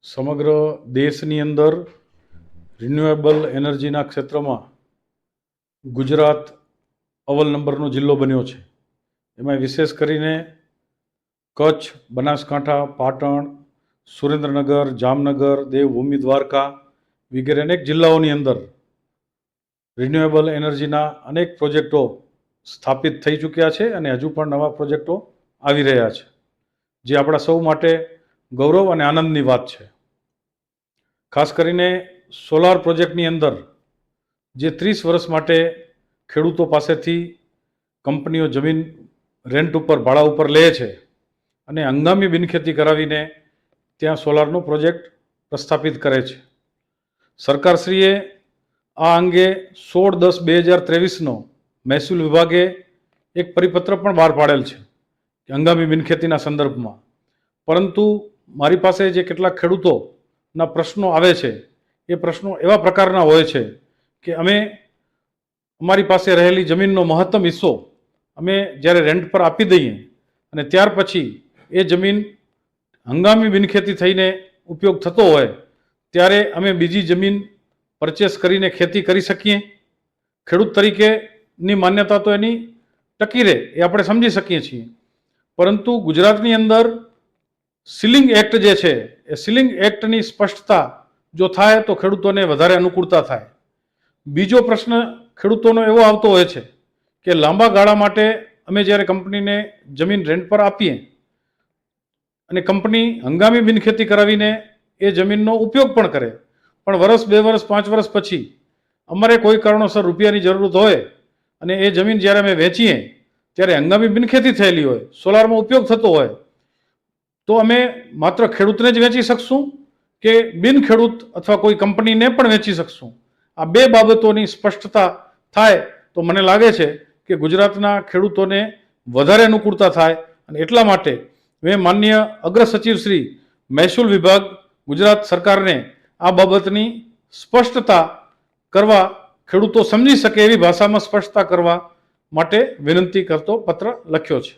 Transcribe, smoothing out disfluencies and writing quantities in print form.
સમગ્ર દેશની અંદર રિન્યુએબલ એનર્જીના ક્ષેત્રમાં ગુજરાત અવ્વલ નંબરનો જિલ્લો બન્યો છે. એમાં વિશેષ કરીને કચ્છ, બનાસકાંઠા, પાટણ, સુરેન્દ્રનગર, જામનગર, દેવભૂમિ, દ્વારકા વગેરે અનેક જિલ્લાઓની અંદર રિન્યુએબલ એનર્જીના અનેક પ્રોજેક્ટો સ્થાપિત થઈ ચૂક્યા છે અને હજુ પણ નવા પ્રોજેક્ટો આવી રહ્યા છે, જે આપણા સૌ માટે ગૌરવ અને આનંદની વાત છે. ખાસ કરીને સોલાર પ્રોજેક્ટની અંદર જે 30 વર્ષ માટે ખેડૂતો પાસેથી કંપનીઓ જમીન રેન્ટ ઉપર, ભાડા ઉપર લે છે અને હંગામી બિનખેતી કરાવીને ત્યાં સોલારનો પ્રોજેક્ટ પ્રસ્થાપિત કરે છે. સરકારશ્રીએ આ અંગે 16/10/2023નો મહેસૂલ વિભાગે એક પરિપત્ર પણ બહાર પાડેલ છે કે હંગામી બિનખેતીના સંદર્ભમાં. પરંતુ મારી પાસે જે કેટલાક ખેડૂતોના પ્રશ્નો આવે છે એ પ્રશ્નો એવા પ્રકારના હોય છે કે અમારી પાસે રહેલી જમીનનો મહત્તમ હિસ્સો અમે જ્યારે રેન્ટ પર આપી દઈએ અને ત્યાર પછી એ જમીન હંગામી બિનખેતી થઈને ઉપયોગ થતો હોય ત્યારે અમે બીજી જમીન પરચેસ કરીને ખેતી કરી શકીએ. ખેડૂત તરીકેની માન્યતા તો એની ટકી રહે એ આપણે સમજી શકીએ છીએ, પરંતુ ગુજરાતની અંદર સીલિંગ એક્ટ જે છે એ સીલિંગ એક્ટની સ્પષ્ટતા જો થાય તો ખેડૂતોને વધારે અનુકૂળતા થાય. બીજો પ્રશ્ન ખેડૂતોનો એવો આવતો હોય છે કે લાંબા ગાળા માટે અમે જ્યારે કંપનીને જમીન રેન્ટ પર આપીએ અને કંપની હંગામી બિનખેતી કરાવીને એ જમીનનો ઉપયોગ પણ કરે, પણ વર્ષ, 2 વર્ષ, 5 વર્ષ પછી અમારે કોઈ કારણોસર રૂપિયાની જરૂરત હોય અને એ જમીન જ્યારે અમે વેચીએ ત્યારે હંગામી બિનખેતી થયેલી હોય, સોલારમાં ઉપયોગ થતો હોય, તો અમે માત્ર ખેડૂતને જ વેચી શકશું કે બિન ખેડૂત અથવા કોઈ કંપનીને પણ વેચી શકશું? આ બે બાબતોની સ્પષ્ટતા થાય તો મને લાગે છે કે ગુજરાતના ખેડૂતોને વધારે અનુકૂળતા થાય. અને એટલા માટે મેં માનનીય અગ્ર સચિવ શ્રી મહેસૂલ વિભાગ, ગુજરાત સરકારને આ બાબતની સ્પષ્ટતા કરવા, ખેડૂતો સમજી શકે એવી ભાષામાં સ્પષ્ટતા કરવા માટે વિનંતી કરતો પત્ર લખ્યો છે.